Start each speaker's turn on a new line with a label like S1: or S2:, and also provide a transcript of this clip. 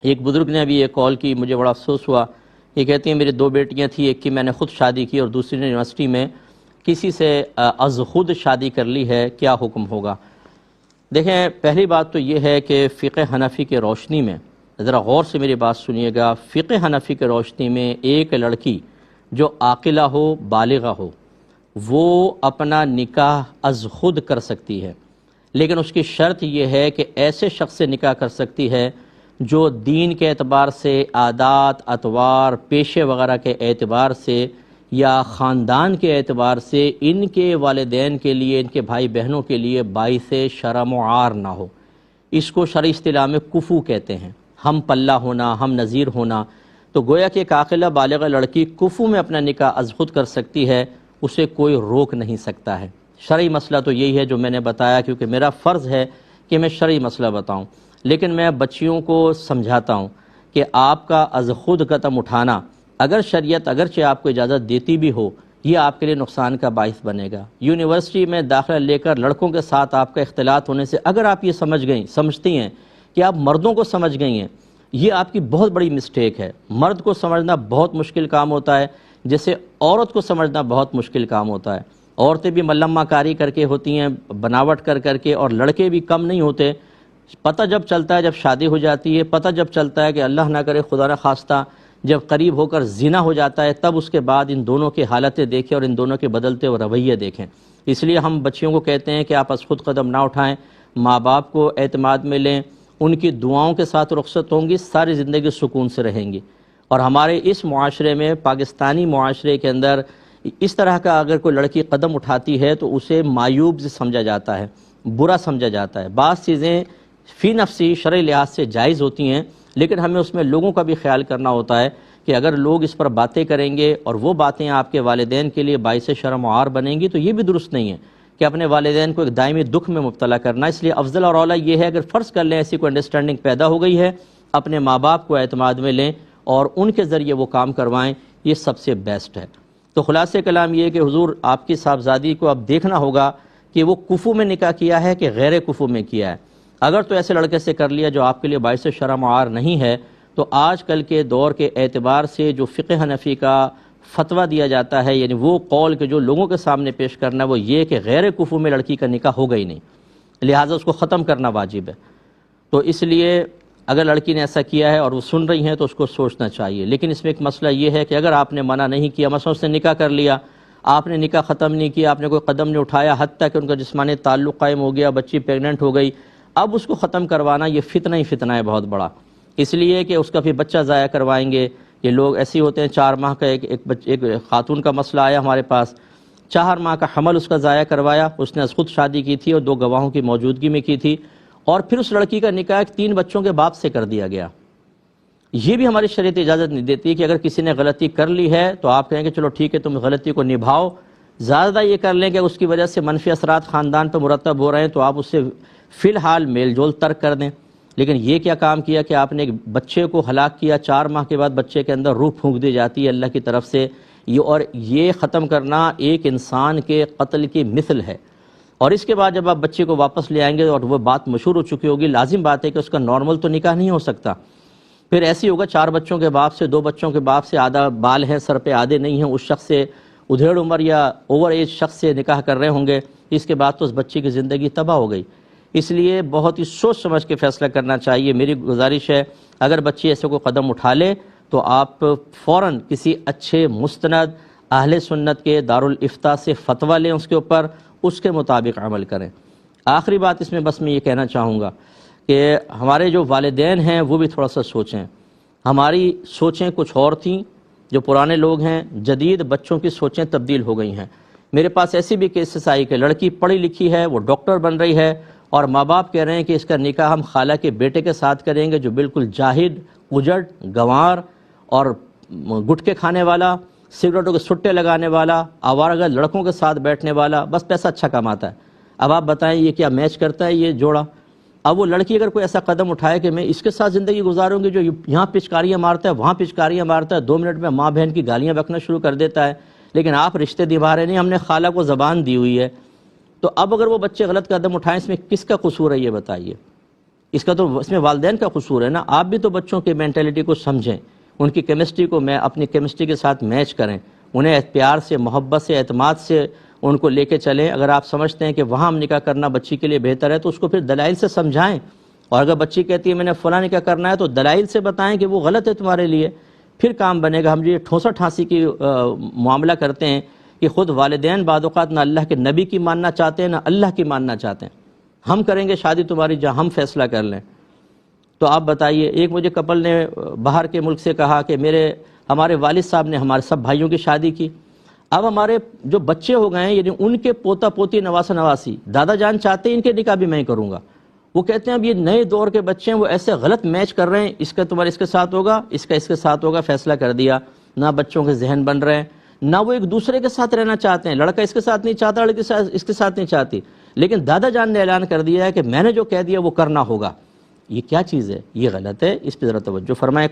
S1: ایک بزرگ نے ابھی یہ کال کی، مجھے بڑا افسوس ہوا. یہ کہتی ہیں میری 2 بیٹیاں تھیں، ایک کی میں نے خود شادی کی اور دوسری نے یونیورسٹی میں کسی سے از خود شادی کر لی ہے، کیا حکم ہوگا؟ دیکھیں، پہلی بات تو یہ ہے کہ فقہ حنفی کے روشنی میں ذرا غور سے میری بات سنیے گا. فقہ حنفی کے روشنی میں ایک لڑکی جو عاقلہ ہو، بالغہ ہو، وہ اپنا نکاح از خود کر سکتی ہے، لیکن اس کی شرط یہ ہے کہ ایسے شخص سے نکاح کر سکتی ہے جو دین کے اعتبار سے، عادات، اطوار، پیشے وغیرہ کے اعتبار سے یا خاندان کے اعتبار سے ان کے والدین کے لیے، ان کے بھائی بہنوں کے لیے باعث شرم و عار نہ ہو. اس کو شرعی اصطلاح میں کفو کہتے ہیں، ہم پلہ ہونا، ہم نظیر ہونا. تو گویا کہ ایک عاقلہ بالغہ لڑکی کفو میں اپنا نکاح از خود کر سکتی ہے، اسے کوئی روک نہیں سکتا ہے. شرعی مسئلہ تو یہی ہے جو میں نے بتایا، کیونکہ میرا فرض ہے کہ میں شرعی مسئلہ بتاؤں، لیکن میں بچیوں کو سمجھاتا ہوں کہ آپ کا از خود قدم اٹھانا، اگر شریعت اگرچہ آپ کو اجازت دیتی بھی ہو، یہ آپ کے لیے نقصان کا باعث بنے گا. یونیورسٹی میں داخلہ لے کر لڑکوں کے ساتھ آپ کا اختلاط ہونے سے اگر آپ یہ سمجھتی ہیں کہ آپ مردوں کو سمجھ گئی ہیں، یہ آپ کی بہت بڑی مسٹیک ہے. مرد کو سمجھنا بہت مشکل کام ہوتا ہے، جیسے عورت کو سمجھنا بہت مشکل کام ہوتا ہے. عورتیں بھی ملمہ کاری کر کے ہوتی ہیں، بناوٹ کر کے، اور لڑکے بھی کم نہیں ہوتے. پتہ جب چلتا ہے، جب شادی ہو جاتی ہے، پتہ جب چلتا ہے کہ اللہ نہ کرے خدا نہ خواستہ جب قریب ہو کر زنا ہو جاتا ہے، تب اس کے بعد ان دونوں کی حالتیں دیکھیں اور ان دونوں کے بدلتے ہوئے رویے دیکھیں. اس لیے ہم بچیوں کو کہتے ہیں کہ آپ از خود قدم نہ اٹھائیں، ماں باپ کو اعتماد میں لیں، ان کی دعاؤں کے ساتھ رخصت ہوں گی، ساری زندگی سکون سے رہیں گی. اور ہمارے اس معاشرے میں، پاکستانی معاشرے کے اندر، اس طرح کا اگر کوئی لڑکی قدم اٹھاتی ہے تو اسے معیوب سمجھا جاتا ہے، برا سمجھا جاتا ہے. بعض چیزیں فی نفسی شرعی لحاظ سے جائز ہوتی ہیں، لیکن ہمیں اس میں لوگوں کا بھی خیال کرنا ہوتا ہے کہ اگر لوگ اس پر باتیں کریں گے اور وہ باتیں آپ کے والدین کے لیے باعث شرم و عار بنیں گی، تو یہ بھی درست نہیں ہے کہ اپنے والدین کو ایک دائمی دکھ میں مبتلا کرنا. اس لیے افضل اور اولیٰ یہ ہے، اگر فرض کر لیں ایسی کوئی انڈرسٹینڈنگ پیدا ہو گئی ہے، اپنے ماں باپ کو اعتماد میں لیں اور ان کے ذریعے وہ کام کروائیں، یہ سب سے بیسٹ ہے. تو خلاصہ کلام یہ ہے کہ حضور آپ کی صاحبزادی کو اب دیکھنا ہوگا کہ وہ کفو میں نکاح کیا ہے کہ غیر کفو میں کیا ہے. اگر تو ایسے لڑکے سے کر لیا جو آپ کے لیے باعث شرم و عار نہیں ہے، تو آج کل کے دور کے اعتبار سے جو فقہ حنفی کا فتویٰ دیا جاتا ہے، یعنی وہ قول کہ جو لوگوں کے سامنے پیش کرنا، وہ یہ کہ غیر کفو میں لڑکی کا نکاح ہوگا ہی نہیں، لہٰذا اس کو ختم کرنا واجب ہے. تو اس لیے اگر لڑکی نے ایسا کیا ہے اور وہ سن رہی ہیں تو اس کو سوچنا چاہیے. لیکن اس میں ایک مسئلہ یہ ہے کہ اگر آپ نے منع نہیں کیا، مثلا اس نے نکاح کر لیا، آپ نے نکاح ختم نہیں کیا، آپ نے کوئی قدم نہیں اٹھایا، حتیٰ کہ ان کا جسمانی تعلق قائم ہو گیا، بچی پریگننٹ ہو گئی، اب اس کو ختم کروانا یہ فتنہ ہی فتنہ ہے بہت بڑا. اس لیے کہ اس کا پھر بچہ ضائع کروائیں گے. یہ لوگ ایسے ہوتے ہیں، 4 ماہ کا ایک خاتون کا مسئلہ آیا ہمارے پاس، 4 ماہ کا حمل اس کا ضائع کروایا. اس نے خود شادی کی تھی اور 2 گواہوں کی موجودگی میں کی تھی، اور پھر اس لڑکی کا نکاح 3 بچوں کے باپ سے کر دیا گیا. یہ بھی ہماری شریعت اجازت نہیں دیتی کہ اگر کسی نے غلطی کر لی ہے تو آپ کہیں کہ چلو ٹھیک ہے تم غلطی کو نبھاؤ. زیادہ یہ کر لیں کہ اس کی وجہ سے منفی اثرات خاندان پر مرتب ہو رہے ہیں تو آپ اس سے فی الحال میل جول ترک کر دیں. لیکن یہ کیا کام کیا کہ آپ نے ایک بچے کو ہلاک کیا، 4 ماہ کے بعد بچے کے اندر روح پھونک دی جاتی ہے اللہ کی طرف سے. اور یہ ختم کرنا ایک انسان کے قتل کی مثل ہے. اور اس کے بعد جب آپ بچے کو واپس لے آئیں گے اور وہ بات مشہور ہو چکی ہوگی، لازم بات ہے کہ اس کا نارمل تو نکاح نہیں ہو سکتا. پھر ایسے ہوگا 4 بچوں کے باپ سے، 2 بچوں کے باپ سے آدھا بال ہے سر پہ آدھے نہیں ہیں، اس شخص سے ادھیڑ عمر یا اوور ایج شخص سے نکاح کر رہے ہوں گے. اس کے بعد تو اس بچے کی زندگی تباہ ہو گئی. اس لیے بہت ہی سوچ سمجھ کے فیصلہ کرنا چاہیے. میری گزارش ہے اگر بچی ایسے کو قدم اٹھا لے تو آپ فوراً کسی اچھے مستند اہل سنت کے دارالافتاء سے فتویٰ لیں، اس کے اوپر اس کے مطابق عمل کریں. آخری بات اس میں بس میں یہ کہنا چاہوں گا کہ ہمارے جو والدین ہیں وہ بھی تھوڑا سا سوچیں. ہماری سوچیں کچھ اور تھیں، جو پرانے لوگ ہیں، جدید بچوں کی سوچیں تبدیل ہو گئی ہیں. میرے پاس ایسی بھی کیسز آئی کہ لڑکی پڑھی لکھی ہے، وہ ڈاکٹر بن رہی ہے، اور ماں باپ کہہ رہے ہیں کہ اس کا نکاح ہم خالہ کے بیٹے کے ساتھ کریں گے جو بالکل جاہد، اجڑ، گنوار اور گٹکے کھانے والا، سگریٹوں کے سٹے لگانے والا، آوارہ لڑکوں کے ساتھ بیٹھنے والا، بس پیسہ اچھا کماتا ہے. اب آپ بتائیں یہ کیا میچ کرتا ہے یہ جوڑا؟ اب وہ لڑکی اگر کوئی ایسا قدم اٹھائے کہ میں اس کے ساتھ زندگی گزاروں گی جو یہاں پچکاریاں مارتا ہے، وہاں پچکاریاں مارتا ہے، 2 منٹ میں ماں بہن کی گالیاں بکنا شروع کر دیتا ہے، لیکن آپ رشتے نبھا رہے نہیں، ہم نے خالہ کو زبان دی ہوئی ہے. تو اب اگر وہ بچے غلط قدم اٹھائیں، اس میں کس کا قصور ہے یہ بتائیے؟ اس کا تو اس میں والدین کا قصور ہے نا. آپ بھی تو بچوں کی مینٹلٹی کو سمجھیں, ان کی کیمسٹری کو میں اپنی کیمسٹری کے ساتھ میچ کریں, انہیں پیار سے, محبت سے, اعتماد سے ان کو لے کے چلیں. اگر آپ سمجھتے ہیں کہ وہاں ہم نکاح کرنا بچی کے لیے بہتر ہے تو اس کو پھر دلائل سے سمجھائیں, اور اگر بچی کہتی ہے میں نے فلاں نکاح کرنا ہے تو دلائل سے بتائیں کہ وہ غلط ہے تمہارے لیے, پھر کام بنے گا. ہم یہ ٹھونسا ٹھانسی کی معاملہ کرتے ہیں کہ خود والدین بعض اوقات نہ اللہ کے نبی کی ماننا چاہتے ہیں نہ اللہ کی ماننا چاہتے ہیں. ہم کریں گے شادی تمہاری جہاں ہم فیصلہ کر لیں. تو آپ بتائیے, ایک مجھے کپل نے باہر کے ملک سے کہا کہ ہمارے والد صاحب نے ہمارے سب بھائیوں کی شادی کی, اب ہمارے جو بچے ہو گئے ہیں یعنی ان کے پوتا پوتی نواسا نواسی دادا جان چاہتے ہیں ان کے نکاح بھی میں کروں گا. وہ کہتے ہیں اب یہ نئے دور کے بچے ہیں وہ ایسے غلط میچ کر رہے ہیں, اس کا تمہارے اس کے ساتھ ہوگا, اس کا اس کے ساتھ ہوگا, فیصلہ کر دیا. نہ بچوں کے ذہن بن رہے ہیں, نہ وہ ایک دوسرے کے ساتھ رہنا چاہتے ہیں. لڑکا اس کے ساتھ نہیں چاہتا, لڑکی اس کے ساتھ نہیں چاہتی, لیکن دادا جان نے اعلان کر دیا ہے کہ میں نے جو کہہ دیا وہ کرنا ہوگا. یہ کیا چیز ہے؟ یہ غلط ہے, اس پہ ذرا توجہ فرمائیں.